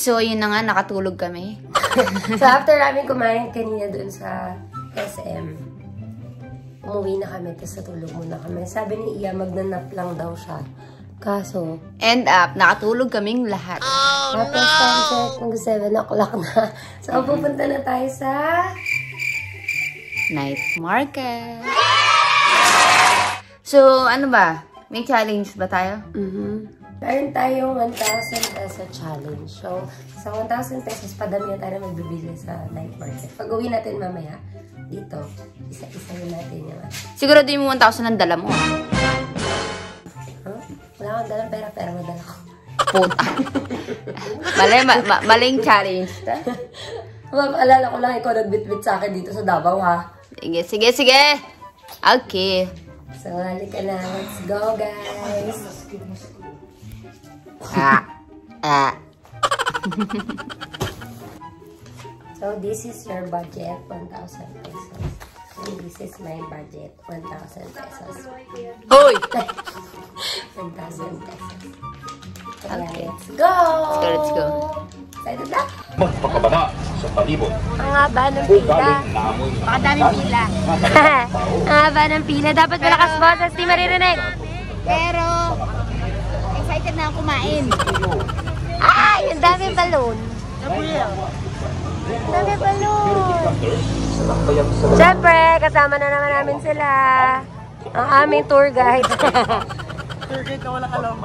So, yun na nga, nakatulog kami. So, after namin kumain kanina dun sa SM, umuwi na kami, tapos natulog muna kami. Sabi ni Iya, magnanap lang daw siya. Kaso, end up, nakatulog kaming lahat. tapos check, mag 7 o'clock na. So, pupunta na tayo sa Night market. So, ano ba? May challenge ba tayo? Meron tayong 1,000 peso challenge. So, sa 1,000 pesos, padami na tayo na magbibigay sa night market. Pag uwi natin mamaya, dito, isa-isa natin yung Siguro din mo 1,000 ang dala mo. Huh? Wala akong dalang pera, madala ko. Puta. Maling challenge. Alala ko lang ikaw nagbitbit sa akin dito sa Davao, ha? Sige. Okay. So, halika na. Let's go, guys. So, this is your budget, 1,000 pesos. And this is my budget, 1,000 pesos. Hoy! 1,000 pesos. Okay. Let's go! Let's go. Excited na? Magpakababa sa palibot. Ang haba ng pila. Baka daming pila. Ang haba ng pila. Dapat malakas boses, di maririnig. Pero, excited na ako kumain. Ay! Ang daming balon. Ang daming balon. Siyempre, kasama na naman namin sila. Ang aming tour guide. Tour guide na walang alam.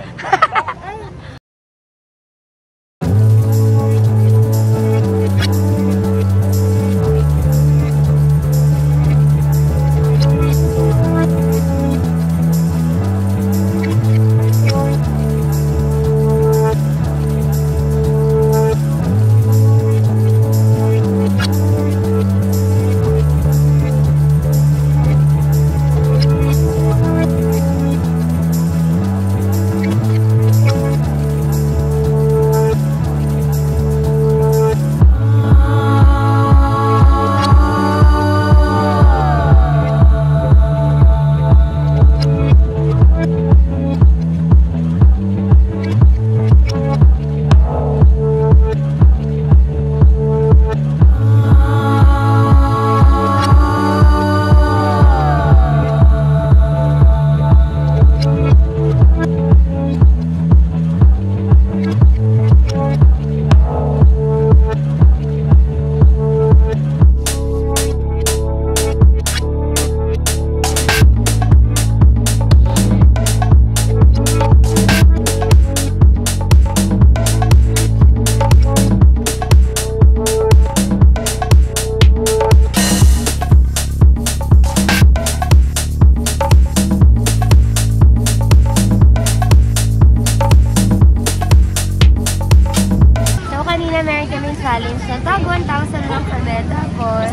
challenge na tag 1,000 lang kami. Tapos,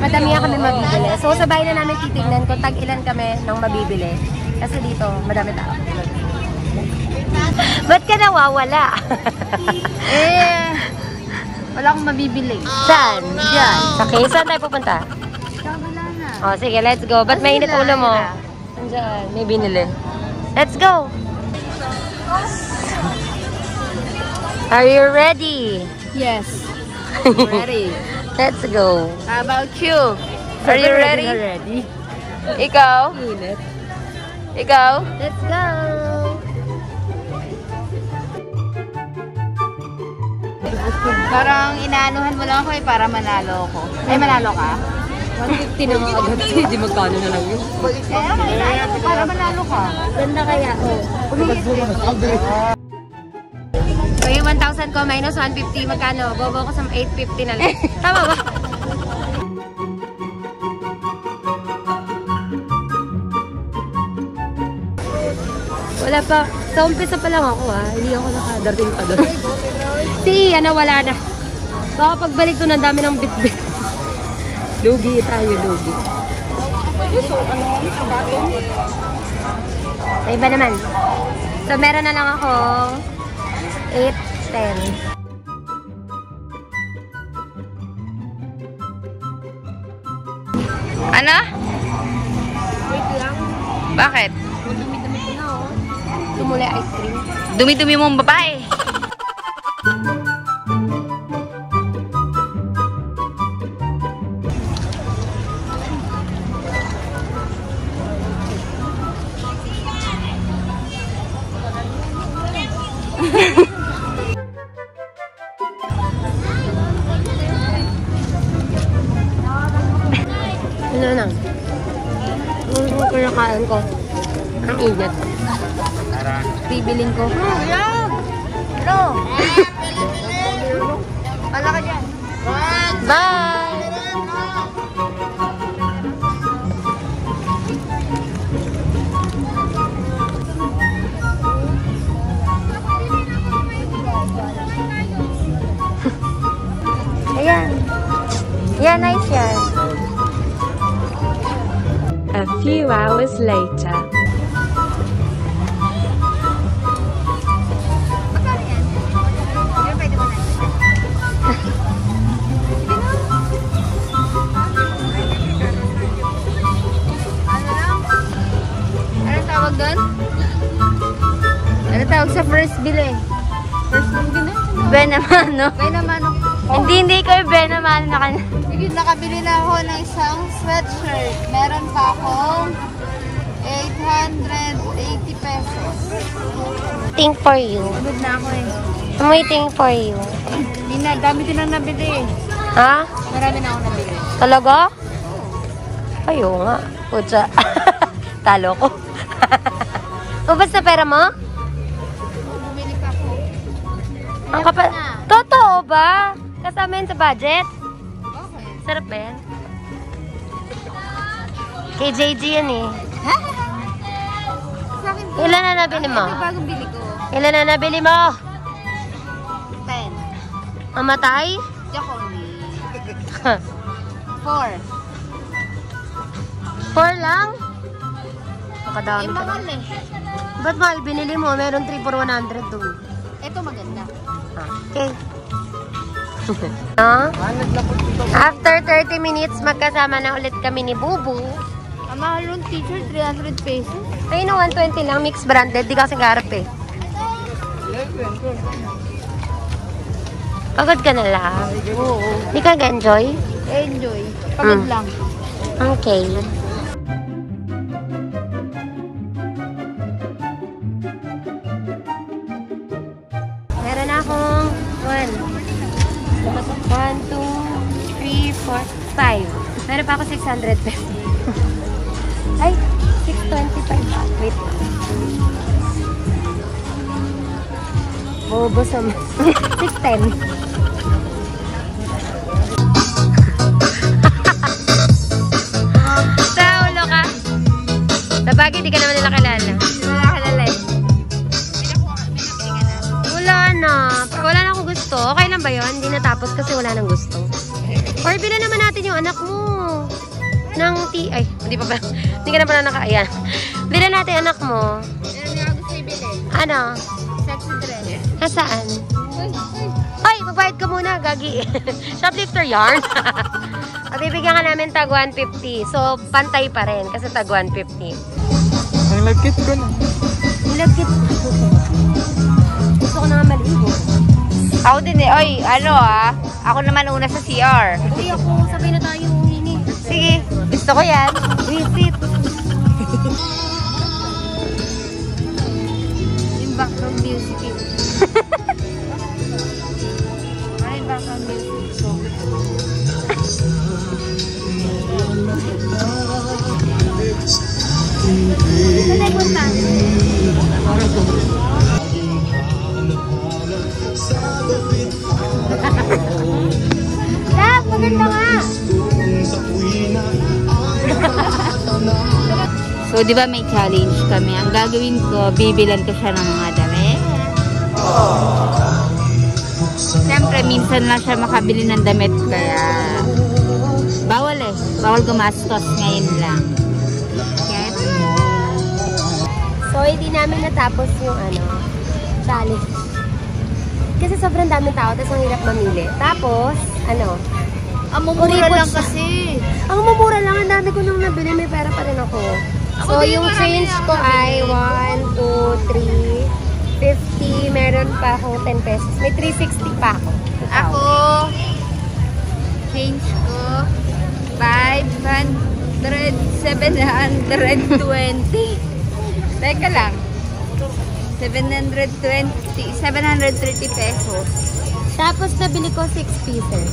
madami kami mabibili. So, sabay na namin titignan kung tag ilan kami ng mabibili. Kasi dito, madami tao. Ba't ka nawawala? Wala akong mabibili. Saan? Diyan. Okay, saan tayo pupunta? Wala na. Oh, sige, let's go. Ba't mainit ulo mo? Diyan, may binili. Let's go! Are you ready? Yes. Ready. Let's go. How about you? Are you ready? Ready. Ikaw? Init. Ikaw? Let's go! Parang inaanuhan mo lang ako eh, para manalo ako. Ay, manalo ka? 150 na mga agad. Hindi magkano na lang yun. Inaano mo para manalo ka. Ganda kaya. So yung 1,000 ko minus 150, magkano? Bobo ko sa 850 na lang. Tama ba? Wala pa. Sa umpisa pa lang ako Hindi ako nakadating pa doon. Si Ian wala na. Baka pagbalik doon ang dami ng bitbit. Lugi tayo, lugi. Sa iba naman. So meron na lang ako 8-10. Ano? Wait lang. Bakit? Dumi-dumi ko na Tumuli ice cream. Dumi-dumi mong babae. Ano na? Ang kinakain ko. Ang ingat. Bibiling ko. Yan! Hello! Pala ka dyan. Bye! Ayan. Yeah, nice yan. A few hours later. Anong tawag doon? Ano tawag sa first bill eh? First bill na? Benamano. Benamano. Hindi ko yung Benamano na kanya. Sige, nakabili na ako ng isang sweatshirt. Meron pa akong 880 pesos. Think for you. Pagod na ako eh. May think for you. Hindi na, dami din ang nabili eh. Ha? Marami na ako nabili. Talaga? Ayaw nga. Putsa. Talo ko. Ubas na pera mo? Bumili pa ako. Ang kapal. Totoo ba? Kasama yun sa budget? Okay. Sarap ba yan? Kay JG yan eh. Sa akin po. Ilan na nabili mo? Ito bagong bili ko. Ilan na nabili mo? 10. Mamatay? Jaconi. 4. 4 lang? Makadami Eh, ka mahal na. eh. Ba't mahal binili mo? Meron 3 for 100 doon. Ito maganda. Okay. No? After 30 minutes, magkasama na ulit kami ni Bubu. Ang mahal yung t-shirt, 300 pesos. Ay, no, 120 lang. Mixed branded. Di kasi garap eh. Pagod ka na lang. Oo. Di ka nag-enjoy? Enjoy. Pagod lang. Okay. Meron akong 1, 2, 3, 4, 5. Meron pa ako 600 pesos. Ay, 625. Wait. Bobo sa 610. Sa ulo ka. Sa bagay, di ka naman nila kilala. Wala kalala eh. Wala na. Wala na akong gusto. Okay lang ba yun? Hindi natapos kasi wala nang gusto. Or bilan naman natin yung anak mo. Ng ay, hindi pa ba? Hindi ka na pala naka-ayan. Bilan natin anak mo. Meron nga gusto ibili. Ano? Sexy dress. Nasaan? Uy, uy. Ay, magbayad ka muna, gagi. Shoplifter yarn. Bibigyan ka namin tag 150. So, pantay pa rin kasi tag 150. Ang lagkit ko na. Nilagkit. Gusto ko na nga maligo. Ako din eh. Oy, ano ah. Ako naman una sa CR. Uy, ako, sabay na tayo ini. Sige. Gusto ko yan. Visit. Yung background music eh. Ano yung background music? Saan ay punta? Love, maganda nga. So, di ba may challenge kami? Ang gagawin ko, bibilan ko siya ng mga damit. Siyempre, minsan lang siya makabili ng damit, kaya bawal eh. Bawal gumastos ngayon lang. Yes. So, hindi namin natapos yung challenge. Kasi sobrang daming tao, tapos ang hirap mamili. Tapos, Ang mumura Uripot lang siya. kasi. ang mumura lang, ang dami ko nung nabili, may pera pa rin ako. So, Ako din, yung marami change na ako ko ay nabili. 1, 2, 3, 50, meron pa akong 10 pesos. May 360 pa ako. Ako, change ko, 500, 720. Teka lang. 730 pesos. Tapos, nabili ko 6 pieces.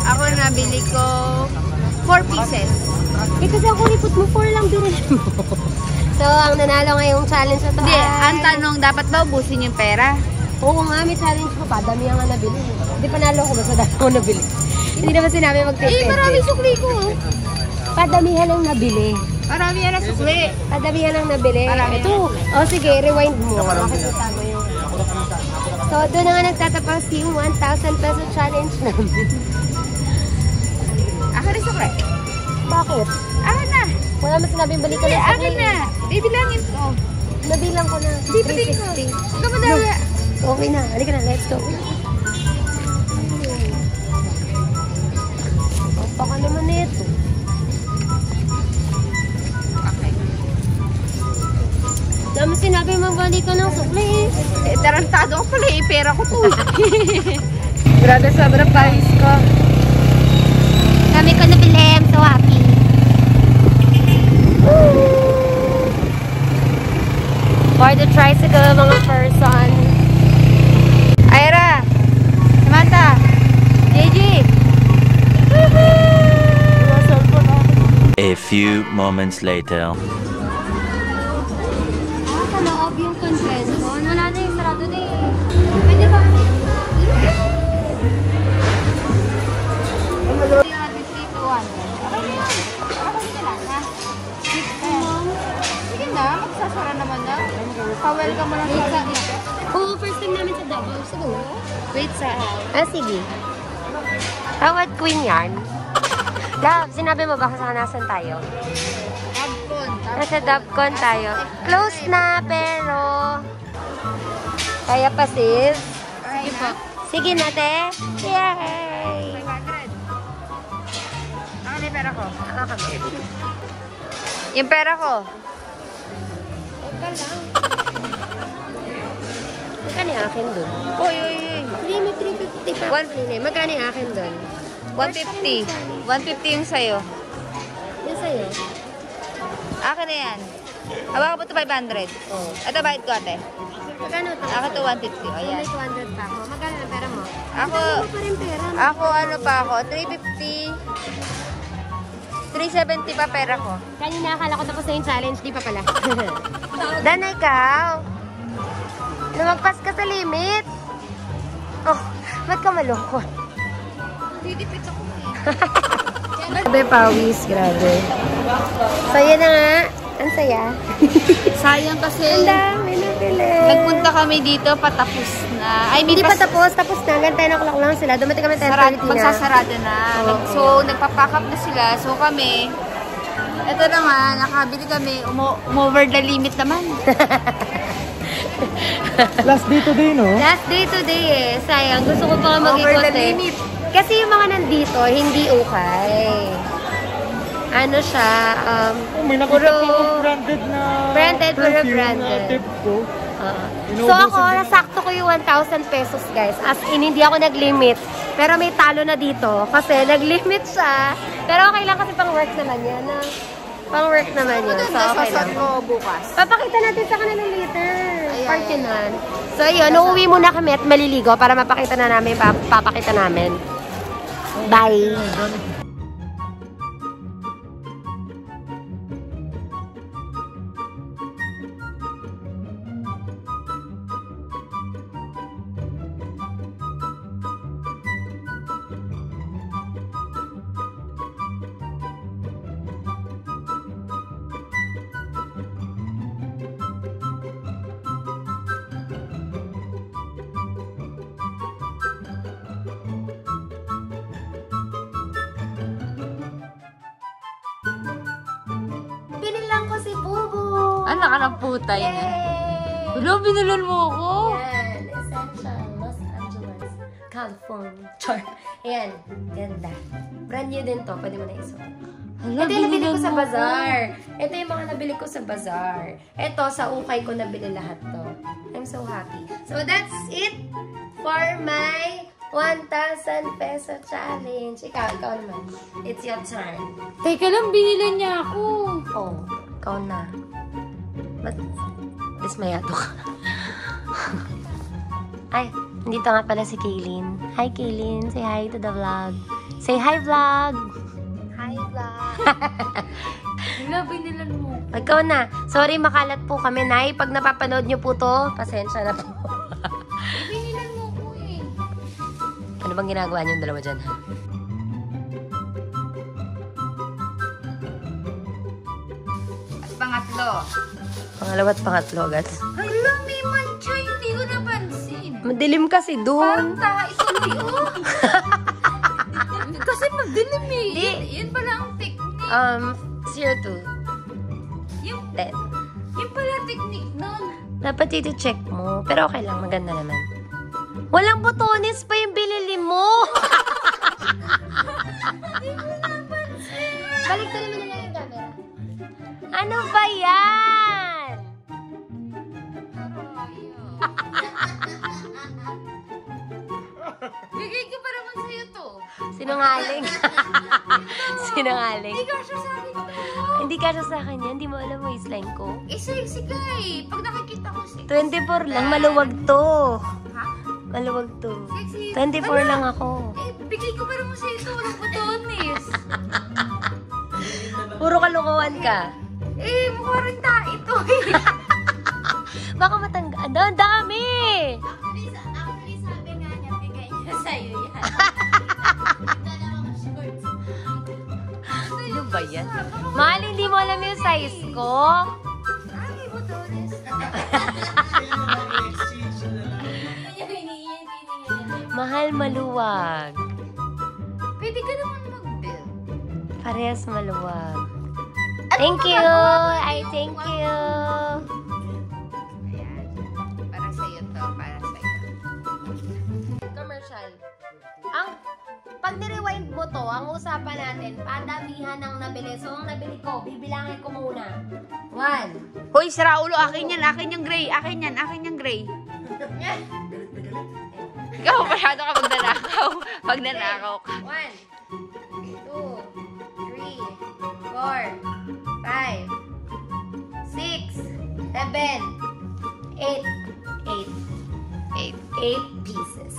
Ako nabili ko 4 pieces. Eh, kasi ang kuripot mo, 4 lang binili mo. So, ang nanalo ngayong challenge na to Hindi, ang tanong, dapat ba ubusin yung pera? Oo nga, may challenge ko pa. Dami ang nabili. Hindi panalo ko, basta dami ko nabili. Hindi naman sinabi mag-10. Marami sukli ko. Padamihan ang nabili. Marami yan ang sukli. Padamihan ang nabili. Marami Ito. O sige, rewind mo. Makikita mo yun. So, doon na nga nagtatapos yung 1,000 peso challenge namin. Akin rin sukli. Bakit? Akin na. Wala mas sinabing balikan Hindi, ng akin sukli. na. Bibilangin ko. Nabilang ko na. Hindi, pating ko. 360. Huwag ka madala. Okay na. Halika na. Let's go. Baka naman ito. Okay. Dami sinabi mabalik ka ng sukli eh. Eh, tarantado ko pala eh. Pera ko to. Grabe, sobrang pawis ko. Dami ko nabili. I'm so happy. For the tricycle, mga person. Ira. Samantha. JJ. A few moments later. Sa loob yung convention. Wala na yung sarado na eh. Pwede ba? Sige na, magsasara naman na. Pa-welcome mo lang sa dito. Oo, first time namin sa Davao. Siguro. Wait sa Ah, sige. Tawad queen yan. Love, sinabi mo ba kung saan nasan tayo? Abcon. Nasa Davcon tayo. Close na, pero... Kaya pa, sis. Sige po. Sige na, te. Yay! 500. Ako na yung pera ko. Ako kami. Yung pera ko. Magkano yung akin dun? Uy, uy, uy. Hindi, may 350 pa. Magkano yung akin dun? 150. 150 yung sa'yo. Yung sa'yo? Akin na yan. Hawakan mo ito 500. Oo. Ito, bayad ko ate. Magkano ito? Akin to 150. O, May yan. 200 pa ako. Magkano yung pera mo? Ako, Ano pa rin pera? ako ano pa ako? 350. 370 pa pera ko. Kanina akala ko tapos na yung challenge, di pa pala. Dan, ikaw. Lumagpas ka sa limit. Oh, ba't ka malungkot? Didipit ako eh. Grabe, pawis. Grabe. So, yan na nga. Ang saya. Sayang kasi Ang dami na pili. nagpunta kami dito patapos na. I mean, Hindi pa tapos. Tapos na. Hanggang 10 o'clock lang sila. Dumating kami 10:30 na. magsasarado na. Oo. So, nagpapack up na sila. So, kami, eto na nga, nakabili kumi, over the limit naman. Last day today, no? Last day today eh. Sayang. Gusto ko pa nga Over mag-ikot the eh. limit. Kasi yung mga nandito, hindi okay. Ano siya, May nakita puro- ko akong branded na Branded, puro perfume branded. na tip ko. So ako, nasakto ko yung 1,000 pesos guys. As in, hindi ako nag-limit. Pero may talo na dito. Kasi nag-limit siya. Pero okay lang kasi pang work naman yan. Pang work naman yun. So okay lang. ko bukas. Papakita natin sa kanila later. Ayan. Partinan. So yun, uuwi muna kami at maliligo para mapakita na namin, papakita namin. Bye! Binilang ko si Bubu! Anak ka ng putay na. Hello, binulan mo ako. Yan, Essential, Los Angeles, California. Char. Ayan, ganda. Brand new din to, pwede mo na isuot. Hala, Ito yung nabili ko binulan sa mo bazaar. Ito yung mga nabili ko sa bazaar. Ito, sa ukay ko nabili lahat to. I'm so happy. So, that's it for my 1,000 peso challenge. Ikaw naman. It's your turn. Teka lang, binilan niya ako. Oh, ikaw na. Ba't dismayado ka? Ay, dito nga pala si Kaylin. Hi, Kaylin. Say hi to the vlog. Say hi, vlog. Hi, Hi, vlog. Binilan mo. Ikaw na. Sorry, makalat po kami, Nay. Pag napapanood nyo po to, pasensya na po. Binilan mo ko eh. Ano bang ginagawa nyo yung dalawa dyan, ha? At pangatlo. Pangalawa at pangatlo agad. Hala, may mancha. Hindi ko napansin. Madilim kasi Parang doon. taha ituloy, oh. Kasi madilim eh. Di. Yun pala ang technique. 0 to Yung, 10. yun pala technique nun. Dapat iti-check mo. Pero okay lang, maganda naman. Walang botones pa yung binili mo! Baliktad naman na yung camera. Ano ba yan? Bigay ko pa naman sa'yo to. Sinungaling. Sinungaling. Hindi ka siya sa akin to. Hindi ka siya sa akin yan. Hindi mo alam mo waistline ko. Eh, sexy ka eh. Pag nakikita ko sexy. 24 lang. Maluwag to. Ha? Maluwag to. Sexy. 24 lang ako. Eh, bigay ko pa naman sa'yo to. Walang botones. Puro kalokohan ka. Eh, mukha rin ito eh. Baka matangga. Ang dami! Actually, sabi nga niya, bigay niya sa'yo yan. Dalawang shorts. Ano ba yan? Mahal, hindi mo alam yung size ko? Ay, botones. Mahal, maluwag. Pwede ka naman mag-build. Parehas maluwag. Thank you! I thank you! Ayan. Para sa'yo to. Para sa'yo. Commercial. Pag ni-rewind mo to, ang usapan natin, padamihan ng nabili. So, ang nabili ko, bibilangin ko muna. 1. Hoy, sira ulo. Akin yan. Akin yung gray. Akin yan. Akin yung gray. Ikaw, masyado ka magnanakaw. Pag nanakaw ka. 1, 2, 3, 4, 5, 6, 7, 8. 8 pieces.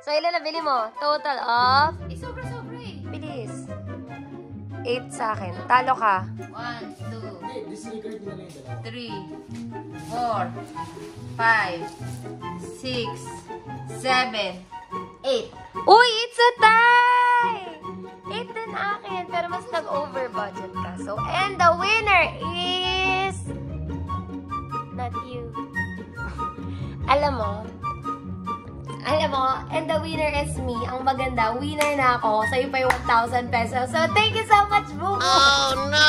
So, ilan na bili mo? Total of? Eh, sobra-sobra eh. Bilis. 8 sa akin. Talo ka. 1, 2, 3, 4, 5, 6, 7, 8. Uy, it's a tie! 8 din akin, pero mas nag-over budget ka. So, and the winner is... Not you. Alam mo, and the winner is me. Ang maganda, winner na ako. Sa'yo pa yung 1,000 pesos. So, thank you so much, Bubu! Oh, no!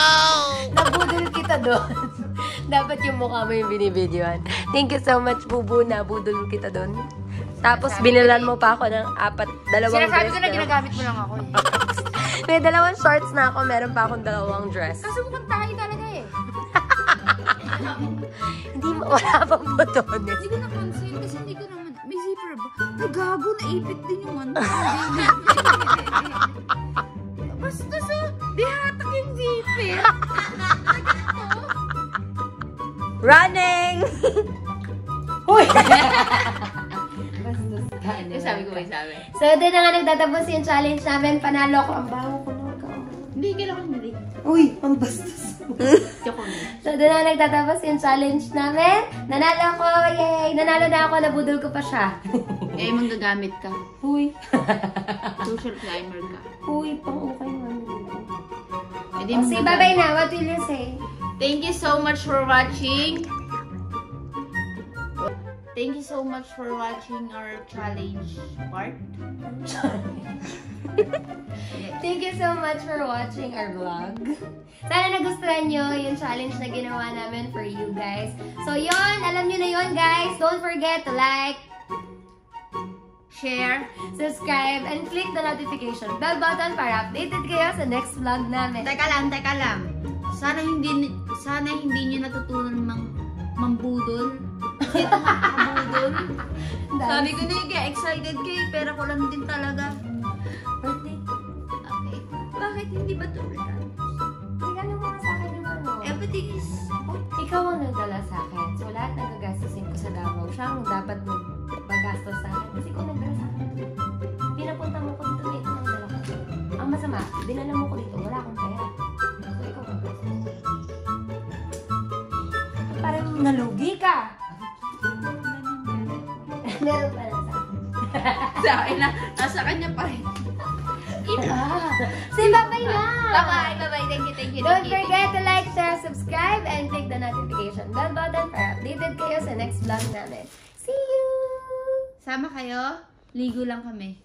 Nabudol kita doon. Dapat yung mukha mo yung binibidyoan. Thank you so much, Bubu. Nabudol kita doon. Tapos, binilan mo pa ako ng dalawang Sinasabi dress. ko na ginagamit mo lang ako eh. May 2 shorts na ako. Meron pa akong 2 dress. Kasi mukhang tayo talaga eh. Hindi, wala pang botones. Hindi ko napansin kasi hindi ko naman... May zipper ba? Ay, gago, naipit din yung ano. Basta sa... Di hatak yung zipper. Running! Uy! Sabi ko ba sabi? So, doon na nga nagtatapos yung challenge namin. Panalo ko. Ang baho ko na. Hindi, kailangan hindi. Uy, ang bastos. So, doon na nagtatapos yung challenge namin. Nanalo ko. Yay! Nanalo na ako. Nabudol ko pa siya. Eh, manggagamit ka. Uy. Social climber ka. Uy, pang-ukay mo. Eh, di Say bye-bye na. What will you say? Thank you so much for watching. Thank you so much for watching our challenge part. Thank you so much for watching our vlog. Sana nagustuhan nyo yung challenge na ginawa namin for you guys. So yun, alam nyo na yun guys. Don't forget to like, Share, subscribe, and click the notification bell button para updated kayo sa next vlog namin. Teka lang. Sana hindi niyo natutunan mambudol. Kasi ito makakabudol. Sabi ko na excited kayo, pero ko lang din talaga. Birthday. Okay. Bakit hindi ba ito regalo? Regalo mo nga sa akin yung ano. Everything is... Ikaw ang nagdala sa akin. So, lahat ng gagastusin ko sa Davao, siya ang dapat magastos sa akin. Kasi ikaw nagdala sa akin. Pinapunta mo ko dito na ito ang dala ko. Ang masama, dinala mo ko dito, wala akong pera. So, ikaw magastos. Parang nalugi ka. Meron pa lang sa akin. Sa akin na, nasa kanya pa rin. Iba! Say bye-bye na! Bye-bye! Bye-bye! Thank you! Don't forget to like, share, subscribe, and click the notification bell button para updated kayo sa next vlog namin. See you! Sama kayo, ligo lang kami.